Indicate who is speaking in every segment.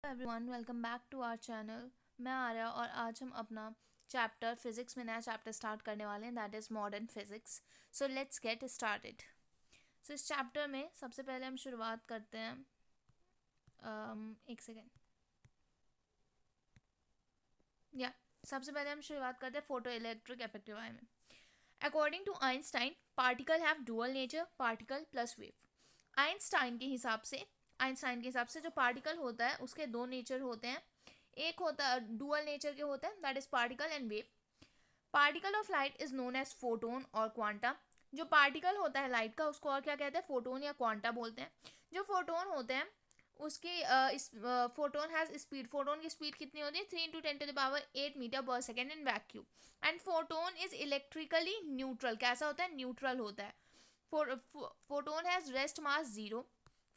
Speaker 1: Everyone, welcome back to our channel. मैं आर्या और आज हम अपना चैप्टर फिजिक्स में नया चैप्टर स्टार्ट करने वाले हैं, that is modern physics. So let's get started. So इस चैप्टर में सबसे पहले हम शुरुआत करते हैं। एक सेकेंड या सबसे पहले हम शुरुआत करते हैं फोटो इलेक्ट्रिक इफेक्ट के बारे में। According to Einstein, particle have dual nature, particle plus wave. Einstein के हिसाब से जो पार्टिकल होता है उसके दो नेचर होते हैं। एक होता है डुअल नेचर के होते हैं, that is particle and wave. Particle of light is known as photon और क्वांटा। जो पार्टिकल होता है लाइट का उसको और क्या कहते हैं, फोटोन या क्वांटा बोलते हैं। जो फोटोन होते हैं उसकी इस फोटोन हैज स्पीड, फोटोन की स्पीड कितनी होती है, 3 × 10⁸ मीटर पर second in vacuum. And photon is electrically neutral. कैसा होता है, न्यूट्रल होता है। Photon has rest mass 0।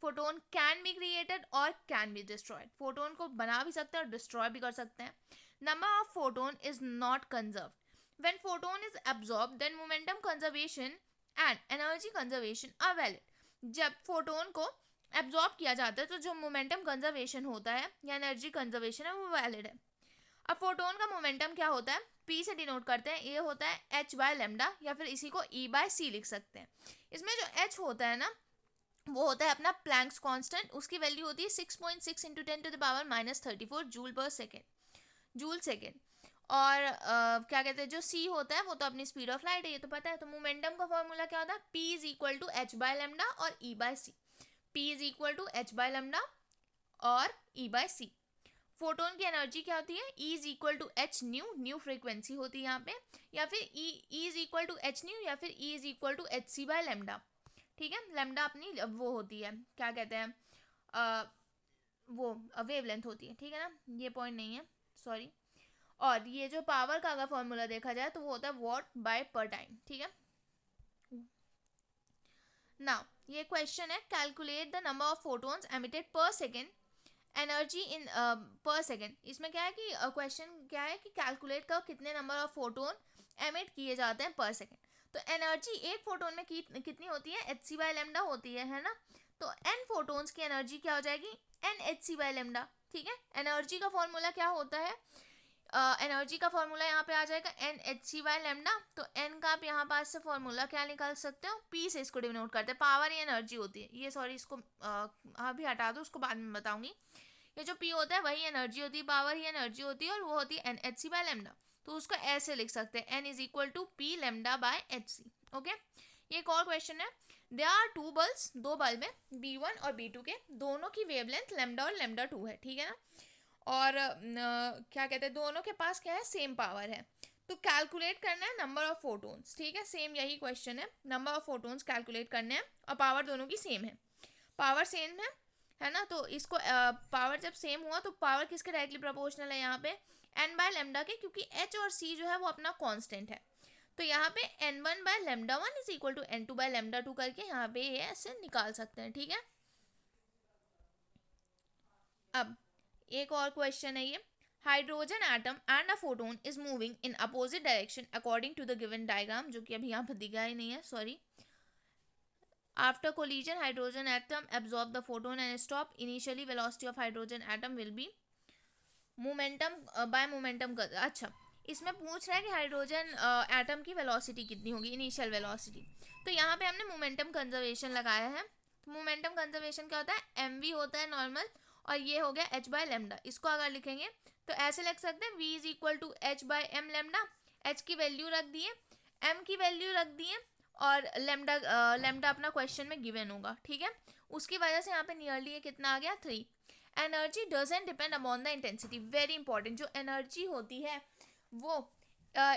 Speaker 1: Photon can be created और कैन बी डिस्ट्रॉयड। फोटोन को बना भी सकते हैं और डिस्ट्रॉय भी कर सकते हैं। Number of photon is not conserve. When photon is absorb then momentum conservation and energy conservation are valid. जब फोटोन को एब्जॉर्ब किया जाता है तो जो मोमेंटम कंजर्वेशन होता है या एनर्जी कंजर्वेशन है वो वैलिड है। अब फोटोन का मोमेंटम क्या होता है, पी से डिनोट करते हैं। ये होता है एच बाय लेमडा या फिर इसी को ई बाय सी लिख सकते हैं। इसमें जो एच होता है ना वो होता है अपना प्लैंक्स कांस्टेंट। उसकी वैल्यू होती है 6.6 इंटू 10⁻34 जूल पर सेकेंड, जूल सेकेंड। और क्या कहते हैं, जो सी होता है वो तो अपनी स्पीड ऑफ लाइट है, ये तो पता है। तो मोमेंटम का फॉर्मूला क्या होता है, P is equal to H by lambda और E by C. P is equal to H by lambda और ई बाय सी। फोटोन की एनर्जी क्या होती है, E is equal to H nu, nu frequency होती है यहाँ पे, या फिर E is equal to H nu या फिर E is equal to H C by lambda. ठीक है, लेमडा अपनी वो होती है, क्या कहते हैं, वो वेवलेंथ होती है। ठीक है ना, ये पॉइंट नहीं है, सॉरी। और ये जो पावर का अगर फॉर्मूला देखा जाए तो वो होता है वॉट बाय पर टाइम। ठीक है, नाउ ये क्वेश्चन है, calculate the number of photons emitted पर सेकेंड, एनर्जी इन पर सेकेंड। इसमें क्या है कि क्वेश्चन क्या है कि कैलकुलेट करो कितने नंबर ऑफ फोटोन एमिट किए जाते हैं पर सेकेंड। तो एनर्जी एक फोटोन में कितनी होती है, एच सी बाय लेमडा होती है ना। तो एन फोटोन्स की एनर्जी क्या हो जाएगी, n h C by lambda. ठीक है, एनर्जी का फॉर्मूला क्या होता है, एनर्जी का फॉर्मूला यहाँ पे आ जाएगा n h C by lambda. तो एन का आप यहाँ पास से फॉर्मूला क्या निकाल सकते हो, पी से इसको डिनोट करते हैं। पावर ही एनर्जी होती है ये, सॉरी इसको अभी हटा दो, उसको बाद में बताऊंगी। ये जो पी होता है वही एनर्जी होती है, पावर ही एनर्जी होती है, और वो होती है n h C by lambda. तो उसको ऐसे लिख सकते हैं, n is equal to p lambda by h c. Okay, ये एक और क्वेश्चन है। दे आर टू बल्ब्स, दो बल्ब है B1 और B2 के, दोनों की वेवलेंथ लेमडा और लेमडा 2 है। ठीक है ना, और क्या कहते हैं, दोनों के पास क्या है, सेम पावर है। तो कैलकुलेट करना है नंबर ऑफ फोटोन्स। ठीक है, सेम यही क्वेश्चन है, नंबर ऑफ फोटोन्स कैलकुलेट करने हैं और पावर दोनों की सेम है। पावर सेम है ना, तो इसको पावर जब सेम हुआ तो पावर किसके डायरेक्टली प्रोपोर्शनल है यहाँ पे, एन बाय लेमडा के, क्योंकि एच और सी जो है वो अपना कांस्टेंट है। तो यहाँ पे n1 by lambda 1 is equal to n2 by lambda 2 करके यहाँ पे ये ऐसे निकाल सकते हैं। ठीक है, अब एक और क्वेश्चन है ये, hydrogen atom and a photon is moving in opposite direction according to the given diagram, जो कि अभी यहाँ पर दिखा ही नहीं है, sorry. After collision, hydrogen atom absorb the photon and stop. Initially, velocity of hydrogen atom will be momentum by momentum. अच्छा, इसमें पूछ रहा है कि हाइड्रोजन एटम की वेलोसिटी कितनी होगी, इनिशियल वेलोसिटी। तो यहाँ पे हमने मोमेंटम कंजर्वेशन लगाया है। तो मोमेंटम कंजर्वेशन क्या होता है, एम वी होता है नॉर्मल, और ये हो गया एच बाय लेमडा। इसको अगर लिखेंगे तो ऐसे लिख सकते हैं, v is equal to H by m lambda. H की वैल्यू रख दिए, एम की वैल्यू रख दिए, और लेमडा लेमडा अपना क्वेश्चन में गिवन होगा। ठीक है, उसकी वजह से यहाँ पे नियरली ये कितना आ गया, 3। Energy doesn't depend upon the intensity, very important. जो एनर्जी होती है वो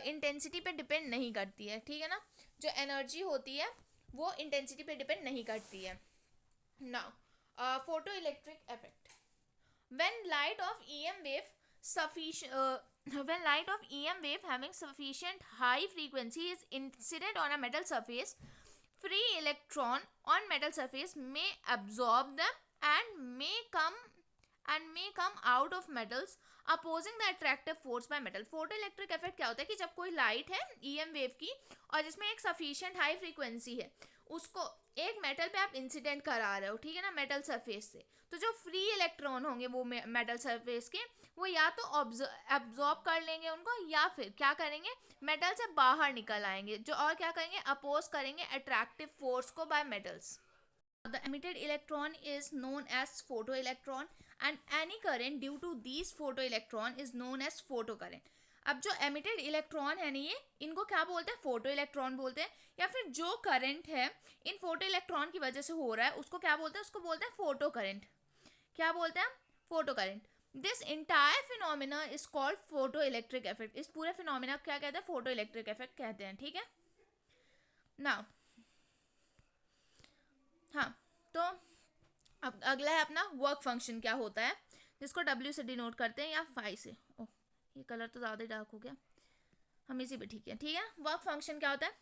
Speaker 1: इंटेंसिटी पे डिपेंड नहीं करती है। ठीक है ना, जो एनर्जी होती है वो इंटेंसिटी पे डिपेंड नहीं करती है। Now photo electric effect, when light of EM wave when light of EM wave having sufficient high frequency is incident on a metal surface, free electron on metal surface may absorb them and may come out of metals opposing the attractive force by metal. Photo electric effect क्या होता है कि जब कोई light है EM wave की और जिसमें एक सफिशिएंट हाई फ्रीक्वेंसी है, उसको एक मेटल पे आप इंसिडेंट करा रहे हो, ठीक है ना, मेटल सरफेस से, तो जो फ्री इलेक्ट्रॉन होंगे वो मेटल सरफेस के, वो या तो एब्जॉर्ब कर लेंगे उनको, या फिर क्या करेंगे, मेटल से बाहर निकल आएंगे, जो और क्या करेंगे, अपोज करेंगे अट्रैक्टिव फोर्स को by metals. The emitted electron is known as photoelectron and any current due to these photoelectron is known as photocurrent. अब जो emitted electron है ना, ये इनको क्या बोलते हैं, फोटो इलेक्ट्रॉन बोलते हैं, या फिर जो करंट है इन फोटो इलेक्ट्रॉन की वजह से हो रहा है उसको क्या बोलते हैं, उसको बोलते हैं फोटो करंट. क्या बोलते हैं, photo current. This entire phenomena is called photo electric effect. इस पूरे फिनोमिना क्या कहते हैं, फोटो इलेक्ट्रिक इफेक्ट कहते हैं, ठीक है ना. हाँ, तो अब अगला है अपना वर्क फंक्शन क्या होता है, जिसको W से डिनोट करते हैं या फाई से. ओह, ये कलर तो ज़्यादा ही डार्क हो गया, हम इसी पे ठीक है, ठीक है. वर्क फंक्शन क्या होता है,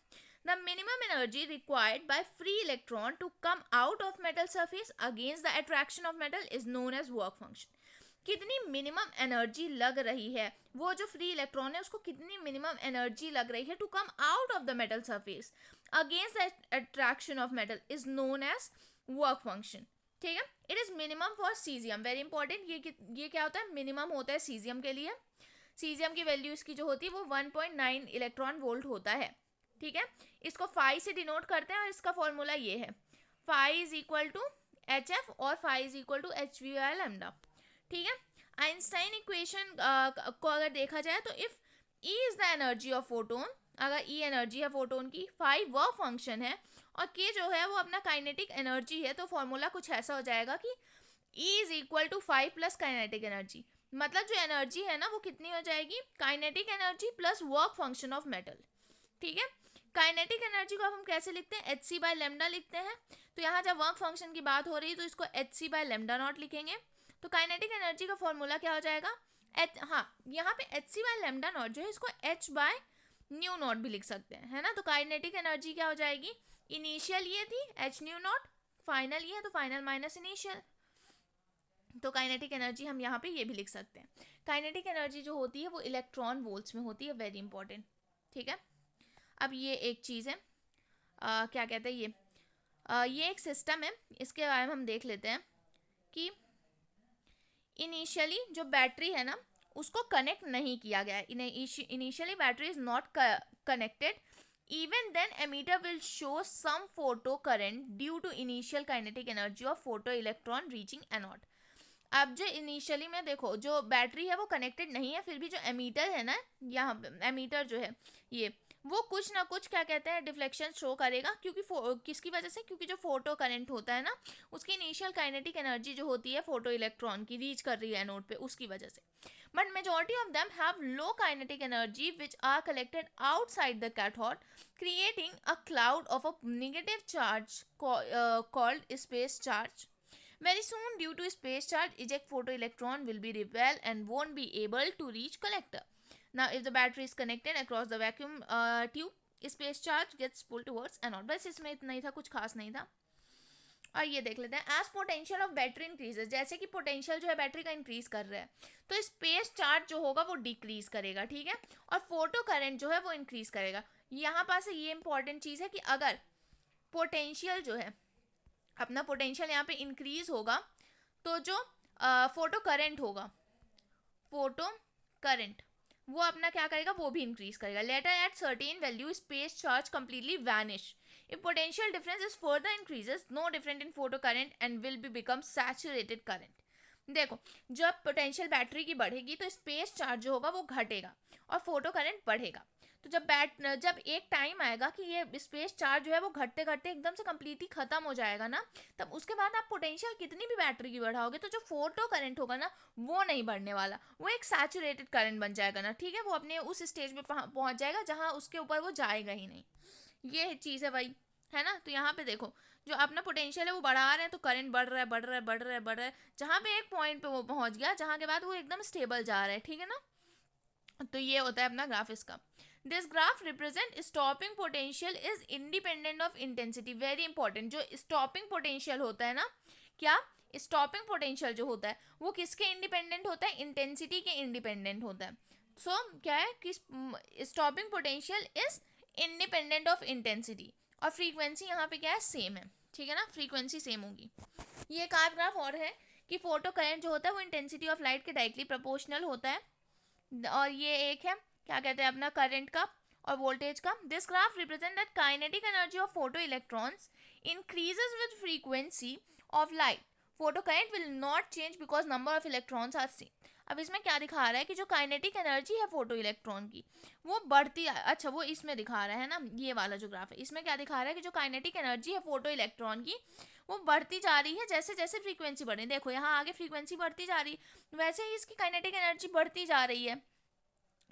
Speaker 1: the minimum energy required by free electron to come out of metal surface against the attraction of metal is known as work function. कितनी मिनिमम एनर्जी लग रही है, वो जो फ्री इलेक्ट्रॉन है उसको कितनी मिनिमम एनर्जी लग रही है to come out of the metal surface against the attraction of metal is known as work function. ठीक है, it is minimum for caesium, very important. ये क्या होता है, मिनिमम होता है सीजियम के लिए. सीजियम की वैल्यू इसकी जो होती है वो 1.9 इलेक्ट्रॉन वोल्ट होता है, ठीक है. इसको फाई से डिनोट करते हैं और इसका फॉर्मूला ये है, phi is equal to H F और phi is equal to H V by lambda, ठीक है. आइंस्टाइन इक्वेशन को अगर देखा जाए तो if E is the energy of photon, अगर E एनर्जी है फोटोन की, फाई वर्क फंक्शन है और K जो है वो अपना काइनेटिक एनर्जी है, तो फॉर्मूला कुछ ऐसा हो जाएगा कि E is equal to 5 plus kinetic energy. मतलब जो एनर्जी है ना वो कितनी हो जाएगी, kinetic energy plus work function of metal, ठीक है. काइनेटिक एनर्जी को अब हम कैसे लिखते हैं, एच सी बाय लेमडा लिखते हैं. तो यहाँ जब वर्क फंक्शन की बात हो रही है तो इसको h C by lambda naught लिखेंगे. तो काइनेटिक एनर्जी का फॉर्मूला क्या हो जाएगा, एच, हाँ यहाँ पे h C by lambda naught जो है इसको एच बाय न्यू नॉट भी लिख सकते हैं, है ना. तो काइनेटिक एनर्जी क्या हो जाएगी, इनिशियल ये थी एच न्यू नॉट, फाइनल ये है तो फाइनल माइनस इनिशियल. तो काइनेटिक एनर्जी हम यहाँ पे ये भी लिख सकते हैं. काइनेटिक एनर्जी जो होती है वो इलेक्ट्रॉन वोल्ट्स में होती है, वेरी इंपॉर्टेंट, ठीक है. अब ये एक चीज़ है, क्या कहते हैं ये एक सिस्टम है, इसके बारे में हम देख लेते हैं कि इनिशियली जो बैटरी है ना उसको कनेक्ट नहीं किया गया है. Initially battery is not connected, even then emitter will show some photo current due to initial kinetic energy of photo electron reaching anode. अब जो इनिशियली में देखो जो बैटरी है वो कनेक्टेड नहीं है, फिर भी जो एमीटर है ना, यहाँ पे एमीटर जो है ये वो कुछ ना कुछ क्या कहते हैं डिफ्लेक्शन शो करेगा, क्योंकि किसकी वजह से, क्योंकि जो फोटो करंट होता है ना उसकी इनिशियल काइनेटिक एनर्जी जो होती है फोटो इलेक्ट्रॉन की रीच कर रही है एनोड पे, उसकी वजह से. But majority of them have low kinetic energy which are collected outside the cathode, creating a cloud of a negative charge called space charge. Very soon, due to space charge, eject photoelectron will be repelled and won't be able to reach collector. Now, if the battery is connected across the vacuum tube, space charge gets pulled towards anode. बस इसमें इतना ही था, कुछ खास नहीं था. और ये देख लेते हैं, as potential of battery increases, जैसे कि पोटेंशियल जो है बैटरी का इंक्रीज कर रहा है तो स्पेस चार्ज जो होगा वो डिक्रीज करेगा, ठीक है. और फोटो करंट जो है वो इंक्रीज करेगा. यहाँ पास ये इंपॉर्टेंट चीज़ है कि अगर पोटेंशियल जो है अपना पोटेंशियल यहाँ पे इंक्रीज होगा तो जो फोटो करंट होगा, फोटो करंट वो अपना क्या करेगा, वो भी इंक्रीज करेगा. Later at certain value space charge completely vanish. If potential difference is further increases, no different in photo current and will be become saturated current. देखो जब पोटेंशियल बैटरी की बढ़ेगी तो स्पेस चार्ज जो होगा वो घटेगा और फोटो करंट बढ़ेगा. तो जब एक टाइम आएगा कि ये स्पेस चार्ज जो है वो घटते घटते एकदम से कम्प्लीटली खत्म हो जाएगा ना, तब उसके बाद आप पोटेंशियल कितनी भी बैटरी की बढ़ाओगे तो जो फोटो करंट होगा ना वो नहीं बढ़ने वाला, वो एक सैचुरेटेड करंट बन जाएगा ना, ठीक है. वो अपने उस स्टेज पे पहुंच जाएगा जहाँ उसके ऊपर वो जाएगा ही नहीं. ये चीज़ है भाई, है ना. तो यहाँ पे देखो जो अपना पोटेंशियल है वो बढ़ा रहे हैं तो करंट बढ़ रहा है बढ़ रहा है बढ़ रहा है बढ़ रहा है, जहाँ पे एक पॉइंट पे वो पहुँच गया जहाँ के बाद वो एकदम स्टेबल जा रहा है, ठीक है ना. तो ये होता है अपना ग्राफ इसका. This graph represent stopping potential is independent of intensity. Very important, जो स्टॉपिंग पोटेंशियल होता है ना, क्या स्टॉपिंग पोटेंशियल जो होता है वो किसके इंडिपेंडेंट होता है, इंटेंसिटी के इंडिपेंडेंट होता है. सो क्या है कि stopping potential is independent of intensity और फ्रीक्वेंसी यहाँ पे क्या है, सेम है, ठीक है ना, फ्रीक्वेंसी सेम होगी। ये एक और ग्राफ और है कि फोटो करंट जो होता है वो इंटेंसिटी ऑफ लाइट के डायरेक्टली प्रोपोर्शनल होता है, और ये एक है क्या कहते हैं अपना करंट का और वोल्टेज का। This graph represent that kinetic energy of photo electrons increases with frequency of light. Photo current will not change because number of electrons are same. अब इसमें क्या दिखा रहा है कि जो काइनेटिक एनर्जी है फोटो इलेक्ट्रॉन की वो बढ़ती, अच्छा वो इसमें दिखा रहा है ना, ये वाला जो ग्राफ है इसमें क्या दिखा रहा है कि जो काइनेटिक एनर्जी है फोटो इलेक्ट्रॉन की वो बढ़ती जा रही है जैसे जैसे फ्रीक्वेंसी बढ़ रही है। देखो यहाँ आगे फ्रीक्वेंसी बढ़ती जा रही है, वैसे ही इसकी काइनेटिक एनर्जी बढ़ती जा रही है,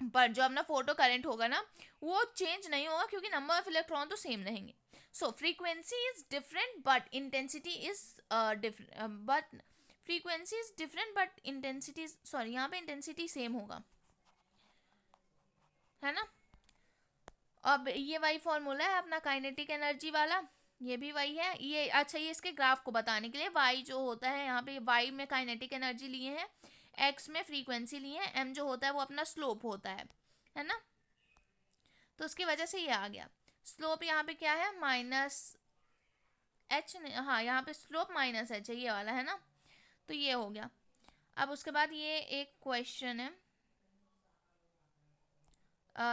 Speaker 1: पर जो अपना फोटो करंट होगा ना वो चेंज नहीं होगा क्योंकि नंबर ऑफ इलेक्ट्रॉन तो सेम रहेंगे। So frequency is different but intensity is different, but frequency is different but intensity, sorry यहाँ पे इंटेंसिटी सेम होगा, है ना। अब ये वही फॉर्मूला है अपना काइनेटिक एनर्जी वाला, ये भी वही है। ये अच्छा, ये इसके ग्राफ को बताने के लिए वाई जो होता है यहाँ पे, वाई में काइनेटिक एनर्जी लिए हैं, एक्स में फ्रीक्वेंसी लिए हैं, एम जो होता है वो अपना स्लोप होता है ना। तो उसकी वजह से ये आ गया। स्लोप यहाँ पे क्या है, माइनस एच, हाँ यहाँ पे स्लोप माइनस एच है, ये वाला है ना। तो ये हो गया। अब उसके बाद ये एक क्वेश्चन है,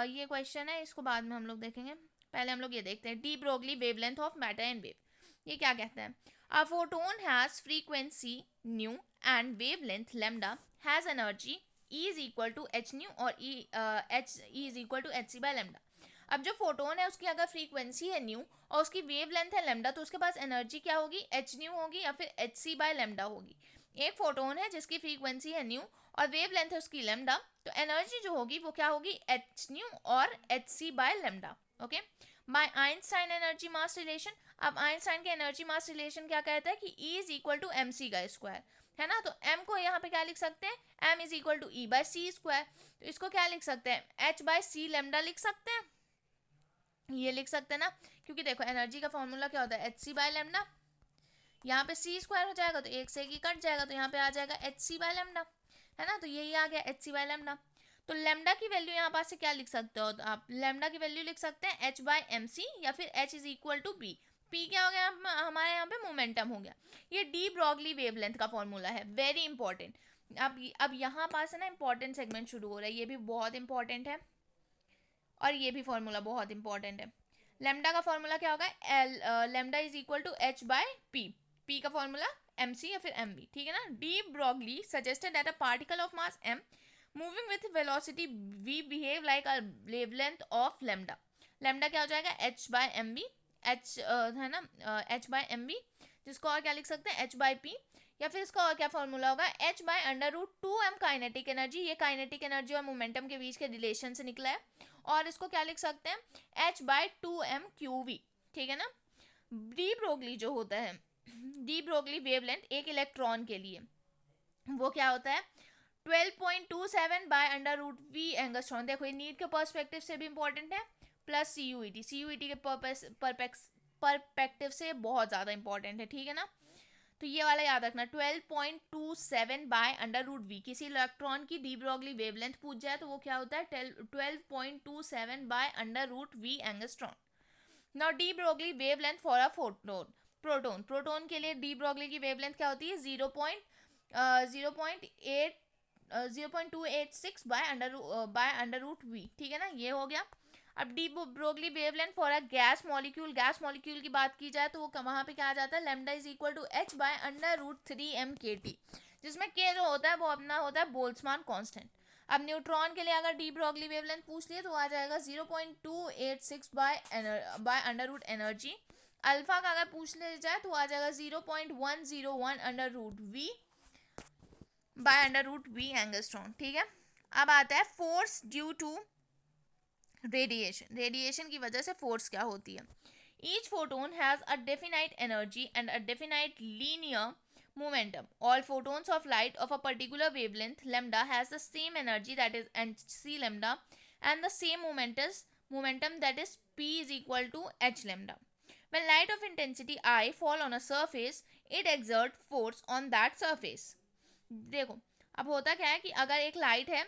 Speaker 1: ये क्वेश्चन है, इसको बाद में हम लोग देखेंगे, पहले हम लोग ये देखते हैं। D Broglie wavelength of matter and wave, ये क्या कहता है। A photon has frequency new and wavelength lambda has energy E is equal to h new और E is equal to hc by lambda. अब जो फोटोन है उसकी अगर फ्रीक्वेंसी है न्यू और उसकी वेव लेंथ है लैम्डा तो उसके पास एनर्जी क्या होगी, एच न्यू होगी या फिर एच सी बाय लैम्डा होगी। एक फोटोन है जिसकी फ्रीक्वेंसी है न्यू और वेव लेंथ है उसकी लैम्डा, तो एनर्जी जो होगी वो क्या होगी, एच न्यू और h C by lambda. Okay, by Einstein energy mass relation. अब आइंस्टाइन के एनर्जी मास रिलेशन क्या कहता है कि E is equal to m c का स्क्वायर, है ना। तो m को यहाँ पे क्या लिख सकते हैं, m is equal to E by c square. तो इसको क्या लिख सकते हैं, h बाय सी लैम्डा लिख सकते हैं, ये लिख सकते हैं ना, क्योंकि देखो एनर्जी का फॉर्मूला क्या होता है, एच सी बाय लैम्डा, यहाँ पे सी स्क्वायर हो जाएगा तो एक से एक ही कट जाएगा, तो यहाँ पे आ जाएगा एच सी बाय लैम्डा, है ना। तो यही आ गया एच सी बाय लैम्डा। तो लैम्डा की वैल्यू यहाँ पास से क्या लिख सकते हो, तो आप लैम्डा की वैल्यू लिख सकते हैं एच बाय एम सी या फिर h is equal to p. P क्या हो गया हमारे यहाँ पे, मोमेंटम हो गया। ये डी ब्रॉगली वेवलेंथ का फॉर्मूला है, वेरी इंपॉर्टेंट। अब यहाँ पास है ना इंपॉर्टेंट सेगमेंट शुरू हो रहा है, ये भी बहुत इंपॉर्टेंट है और ये भी फॉर्मूला बहुत इंपॉर्टेंट है। लैम्डा का फॉर्मूला क्या होगा, l lambda is equal to H by p, p का फॉर्मूला एम सी या फिर एम बी, ठीक है ना। De Broglie suggested that a particle of mass m moving with velocity v behave like a wavelength of lambda. Lambda क्या हो जाएगा, H by m v, h है ना, एच बाय एम बी, जिसको और क्या लिख सकते हैं, एच बाय पी, या फिर इसका और क्या फॉर्मूला होगा, h by under root two m kinetic energy. ये काइनेटिक एनर्जी और मोमेंटम के बीच के रिलेशन से निकला है, और इसको क्या लिख सकते हैं, h by two m q v, ठीक है ना। डी ब्रोगली जो होता है, डी ब्रोगली वेवलेंथ एक इलेक्ट्रॉन के लिए वो क्या होता है, 12.27 by under root v angstrom. देखो ये नीट के पर्सपेक्टिव से भी इंपॉर्टेंट है, प्लस सीयूईटी के परस्पेक्टिव से बहुत ज़्यादा इंपॉर्टेंट है, ठीक है ना। तो ये वाला याद रखना, 12.27 बाय अंडर रूट वी। किसी इलेक्ट्रॉन की डी ब्रॉगली वेवलेंथ पूछ जाए तो वो क्या होता है, 12.27 by under root v angstrom. Now de Broglie wavelength for a photon, proton, proton के लिए डी ब्रॉगली की वेवलेंथ क्या होती है, 0.286 बाय अंडर रूट वी, ठीक है ना, ये हो गया। अब D Broglie wavelength for a gas molecule, gas molecule की बात की जाए तो वो वहाँ पे क्या आ जाता है, lambda is equal to H by under root 3 mkt, जिसमें के जो होता है वो अपना होता है बोल्ट्जमान कांस्टेंट। अब न्यूट्रॉन के लिए अगर डी ब्रॉगली वेवलेंथ पूछ लिए तो आ जाएगा 0.286 by under root energy. Alpha का अगर पूछ लिया जाए तो आ जाएगा 0.101 under root v by under root v angstrom, ठीक है। अब आता है force due to radiation, radiation की वजह से फोर्स क्या होती है। Each photon has a definite energy and a definite linear momentum. All photons of light of a particular wavelength lambda has the same energy, that is hc lambda, and the same momentum, that is p is equal to h lambda. When light of intensity I fall on a surface, it exerts force on that surface. देखो अब होता क्या है कि अगर एक light है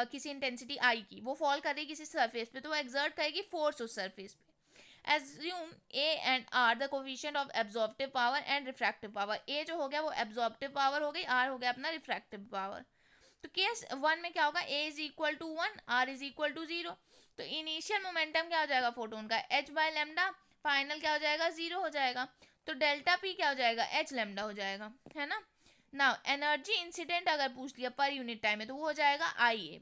Speaker 1: किसी इंटेंसिटी आई की, वो फॉल कर रही किसी सरफेस पे, तो वो एक्सर्ट करेगी फोर्स उस सरफेस पे। Assume A and R the coefficient of absorptive power and refractive power. A जो हो गया वो एब्जॉर्प्टिव पावर हो गई, आर हो गया अपना रिफ्रैक्टिव पावर. तो केस 1 में क्या होगा, A is equal to 1, R is equal to 0. तो इनिशियल मोमेंटम क्या हो जाएगा फोटोन का, एच बाय लेमडा. फाइनल क्या हो जाएगा, 0 हो जाएगा. तो डेल्टा पी क्या हो जाएगा, एच लेमडा हो जाएगा, है ना. नाउ एनर्जी इंसिडेंट अगर पूछ लिया पर यूनिट टाइम में तो वो हो जाएगा आई ए.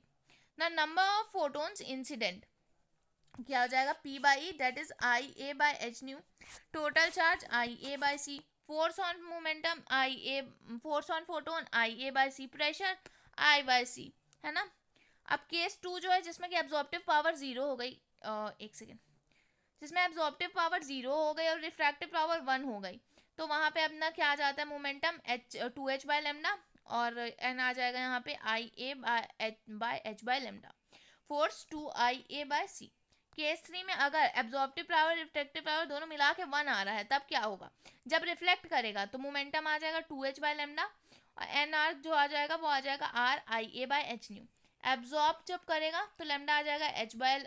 Speaker 1: ना नंबर ऑफ फोटोन्स इंसिडेंट क्या हो जाएगा, P by E, that is I A by H nu. Total charge I A by C. Force on momentum I A, force on photon I A by C. Pressure I by C, है ना. अब case 2 जो है जिसमें कि absorptive power 0 हो गई, एक सेकेंड, जिसमें एब्जॉर्प्टिव पावर 0 हो गई और रिफ्रैक्टिव पावर 1 हो गई, तो वहाँ पे अपना क्या आ जाता है momentum H 2h by lambda और एन आ जाएगा यहाँ पे I A by H by lambda. Force 2 I A by C. Case 3 में अगर एब्जॉर्प्टिव पावर रिफ्लेक्टिव पावर दोनों मिला के 1 आ रहा है तब क्या होगा, जब रिफ्लेक्ट करेगा तो मोमेंटम आ जाएगा 2h बाय लेमडा और एन आर जो आ जाएगा वो आ जाएगा are I A by H new. Absorb जब करेगा तो लेमडा आ जाएगा एच बाय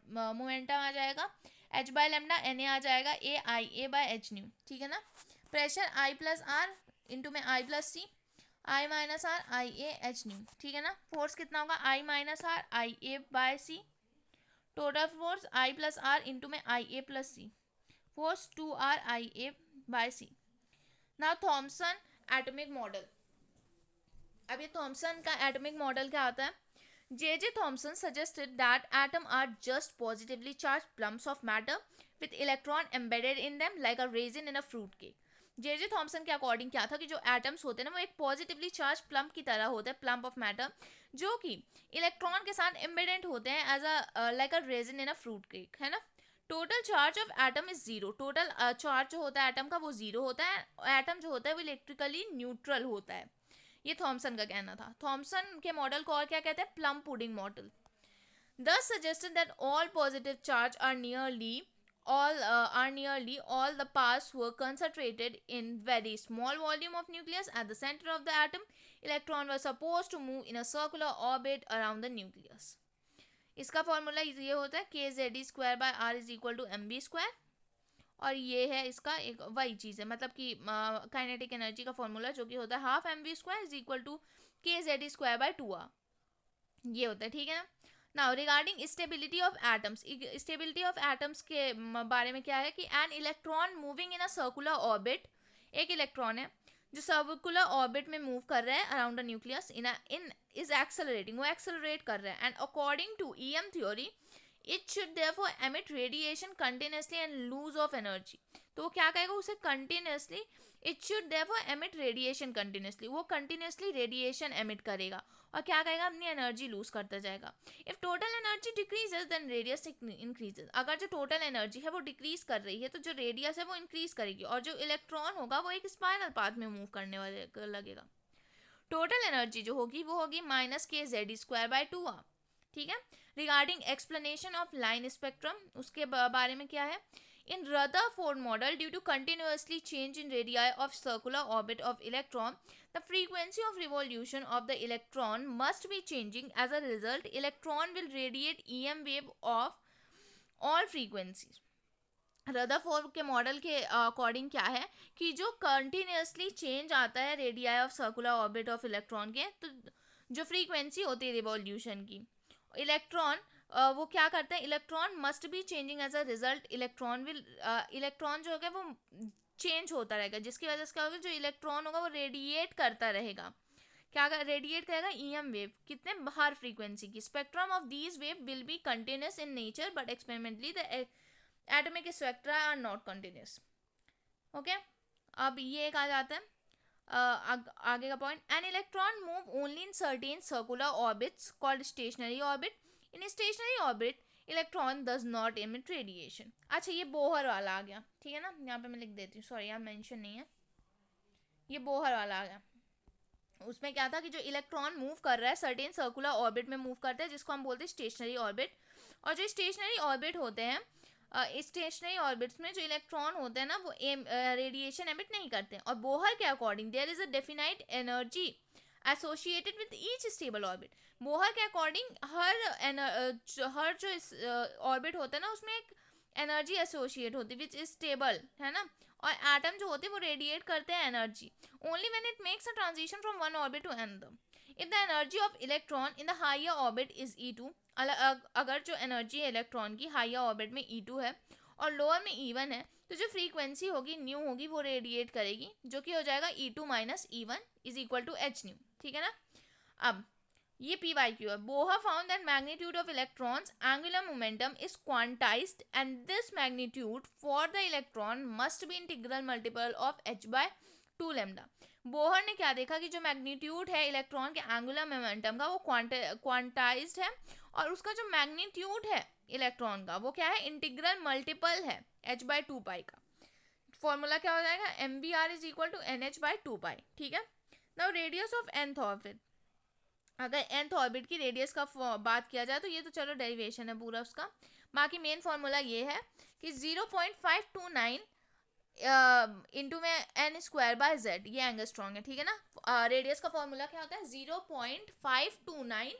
Speaker 1: मोमेंटम आ जाएगा H by lambda, N A आ जाएगा A I A by H nu. ठीक है ना. Pressure I plus R into में I plus C, I minus R I A H nu. ठीक है ना. फोर्स कितना होगा, I minus R I A by C. Total force I plus R into में I A plus C. Force 2 R I A by C. Now Thomson atomic model. अब ये Thompson का atomic model क्या आता है, J.J. Thomson suggested that atoms are just positively charged lumps of matter with electron embedded in them like a raisin in a fruit cake. J.J. Thomson के according क्या था कि जो एटम्स होते हैं ना वो एक पॉजिटिवली चार्ज प्लम्प की तरह होता है, प्लम्प ऑफ मैटर, जो कि इलेक्ट्रॉन के साथ एम्बेडेड होते हैं as a like a raisin in a fruit cake, है ना. Total charge of atom is 0. Total charge जो होता है एटम का वो 0 होता है. एटम जो होता है वो इलेक्ट्रिकली न्यूट्रल होता है. ये थॉमसन का कहना था. थॉमसन के मॉडल को और क्या कहते हैं, plum pudding model. Thus suggested that all positive charge are nearly all the parts were concentrated in very small volume of nucleus at the center of the atom. Electron were supposed to move in a circular orbit around the nucleus. इसका formula ये होता है k z e square by r is equal to m v square. और ये है इसका एक वही चीज़ है, मतलब कि काइनेटिक एनर्जी का फॉर्मूला जो कि होता है half m v square is equal to k z square by 2r. ये होता है. ठीक है ना. Now regarding stability of atoms. Stability of atoms के बारे में क्या है कि an electron moving in a circular orbit, एक इलेक्ट्रॉन है जो सर्कुलर ऑर्बिट में मूव कर रहा है around the nucleus in is accelerating, वो एक्सेलरेट कर रहा है. And according to EM theory it should therefore emit radiation continuously and lose of energy. तो वो क्या कहेगा, उसे continuously, it should therefore emit radiation continuously, वो कंटिन्यूसली रेडिएशन एमिट करेगा और क्या कहेगा, अपनी एनर्जी लूज करता जाएगा. If total energy decreases then radius increases. अगर जो टोटल एनर्जी है वो डिक्रीज कर रही है तो जो रेडियस है वो इंक्रीज करेगी और जो इलेक्ट्रॉन होगा वो एक स्पाइरल पाथ में मूव करने वाले लगेगा. टोटल एनर्जी जो होगी वो होगी माइनस के जेड स्क्वायर बाय 2r. ठीक है. Regarding explanation of line spectrum, उसके बारे में क्या है, in Rutherford model due to continuously change in radii of circular orbit of electron, the frequency of revolution of the electron must be changing. As a result, electron will radiate EM wave of all frequencies. Rutherford के model के according क्या है कि जो continuously change आता है radii of circular orbit of electron के, तो जो फ्रीक्वेंसी होती है रिवॉल्यूशन की, इलेक्ट्रॉन वो क्या करते हैं, electron must be changing as a result. Electron जो होगा वो चेंज होता रहेगा, जिसकी वजह से क्या होगा, जो इलेक्ट्रॉन होगा वो रेडिएट करता रहेगा. क्या रेडिएट करेगा, ईएम वेव, कितने हर फ्रीक्वेंसी की. Spectrum of these wave will be continuous in nature but experimentally the atomic spectra are not continuous. Okay. अब ये एक आ जाता है आगे का point. An electron move only in certain circular orbits called stationary orbit. In stationary orbit electron does not emit radiation. अच्छा, ये बोहर वाला आ गया. ठीक है ना. यहाँ पे मैं लिख देती हूँ, सॉरी यहाँ मेंशन नहीं है, ये बोहर वाला आ गया. उसमें क्या था कि जो इलेक्ट्रॉन मूव कर रहा है सर्टेन सर्कुलर ऑर्बिट में मूव करता है जिसको हम बोलते हैं स्टेशनरी ऑर्बिट. और जो स्टेशनरी ऑर्बिट होते हैं, स्टेशनरी ऑर्बिट्स में जो इलेक्ट्रॉन होते हैं ना वो रेडिएशन एमिट नहीं करते हैं. और बोहर के according there is a definite energy associated with each stable orbit. Bohr के अकॉर्डिंग हर जो ऑर्बिट होता है ना उसमें एक एनर्जी एसोसिएट होती है विच इज स्टेबल, है ना, और एटम जो होते हैं वो रेडिएट करते हैं energy only when it makes a transition from one orbit to another. If the energy of electron in the higher orbit is E2, अगर जो एनर्जी है इलेक्ट्रॉन की हायर ऑर्बिट में E2 है और लोअर में E1 है, तो जो फ्रीक्वेंसी होगी न्यू होगी वो रेडिएट करेगी, जो कि हो जाएगा E2 minus E1 is equal to H nu, ठीक है ना। अब ये PYQ है। Bohr found that magnitude of electrons angular momentum is quantised and this magnitude for the electron must be integral multiple of h/2 lambda. Bohr ने क्या देखा कि जो मैग्नीट्यूड है इलेक्ट्रॉन के एंगुलर मोमेंटम का वो क्वांटाइज्ड है और उसका जो मैग्नीट्यूड है इलेक्ट्रॉन का वो क्या है, इंटीग्रल मल्टीपल है h/2 पाई का। फॉर्मूला क्या हो जाएगा, MBR is equal to NH/2 pi, ठीक है। Now radius of nth orbit, अगर nth ऑर्बिट की रेडियस का बात किया जाए तो ये तो चलो डेरिवेशन है पूरा उसका, बाकी मेन फॉर्मूला ये है कि 0.529 इंटू में n स्क्वायर बाय z, ये एंगस्ट्रॉन्ग है, ठीक है ना। रेडियस का फॉर्मूला क्या होता है, 0.529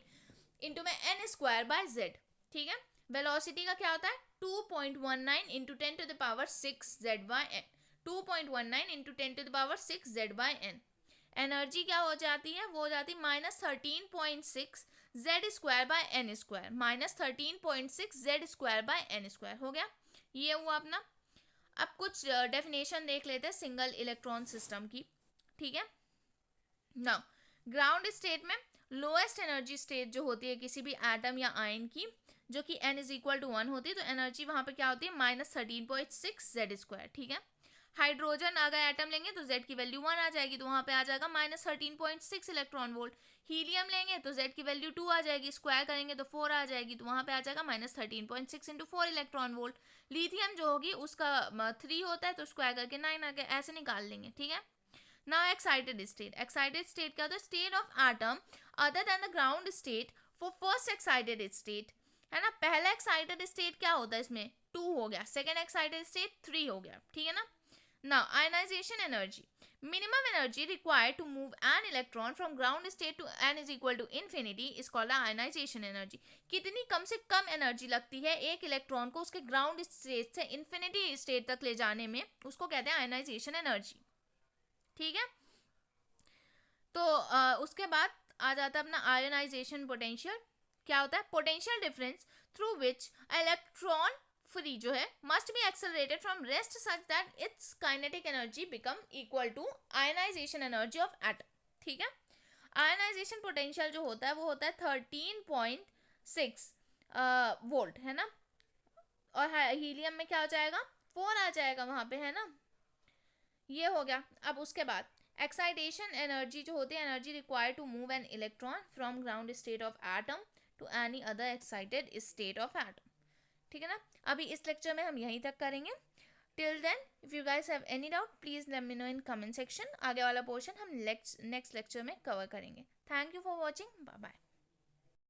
Speaker 1: इंटू में n स्क्वायर बाय z, ठीक है। वेलोसिटी का क्या होता है, 2.19 into 10 to the power 6 z by n, 2.19 into 10 to the power 6 z by n। Energy क्या हो जाती है, वो हो जाती है -13.6 z square by n square, -13.6 z square by n square हो गया, ये हुआ अपना। अब कुछ डेफिनेशन देख लेते हैं सिंगल इलेक्ट्रॉन सिस्टम की, ठीक है। नाउ ग्राउंड स्टेट में लोएस्ट एनर्जी स्टेट जो होती है किसी भी एटम या आयन की, जो कि n इज इक्वल टू 1 होती है, तो एनर्जी वहाँ पे क्या होती है, -13.6 जेड स्क्वायर, ठीक है। हाइड्रोजन अगर एटम लेंगे तो Z की वैल्यू 1 आ जाएगी, तो वहाँ पे आ जाएगा -13.6 इलेक्ट्रॉन वोल्ट। हीलियम लेंगे तो Z की वैल्यू 2 आ जाएगी, स्क्वायर करेंगे तो 4 आ जाएगी, तो वहाँ पे आ जाएगा -13.6 इंटू 4 इलेक्ट्रॉन वोल्ट। लिथियम जो होगी उसका 3 होता है, तो स्क्वायर करके 9 आ गया, ऐसे निकाल लेंगे, ठीक है। Now excited state, excited state क्या होता है, state of atom other than the ground state for first excited state, है ना। पहला एक्साइटेड स्टेट क्या होता है, इसमें 2 हो गया, सेकेंड एक्साइटेड स्टेट 3 हो गया, ठीक है ना। Now, ionization energy. Minimum energy required to move an electron from ground state to n is equal to infinity is called ionization energy. कितनी कम से कम एनर्जी लगती है एक इलेक्ट्रॉन को उसके ग्राउंड स्टेट से इन्फिनिटी स्टेट तक ले जाने में, उसको कहते हैं आयनाइजेशन एनर्जी, ठीक है। तो उसके बाद आ जाता है अपना आयनाइजेशन पोटेंशियल। क्या होता है, potential difference through which electron free जो है must be accelerated from rest such that its kinetic energy become equal to ionisation energy of atom, ठीक है। आयनाइजेशन पोटेंशियल जो होता है वो होता है 13.6 वोल्ट, है ना, और हीलियम में क्या हो जाएगा, 4 आ जाएगा वहाँ पे, है ना, ये हो गया। अब उसके बाद एक्साइटेशन एनर्जी जो होती है, energy required to move an electron from ground state of atom to any other excited state of atom, ठीक है ना। अभी इस लेक्चर में हम यहीं तक करेंगे। Till then if you guys have any doubt please let me know in comment section. आगे वाला पोर्शन हम नेक्स्ट लेक्चर में कवर करेंगे। Thank you for watching, bye bye.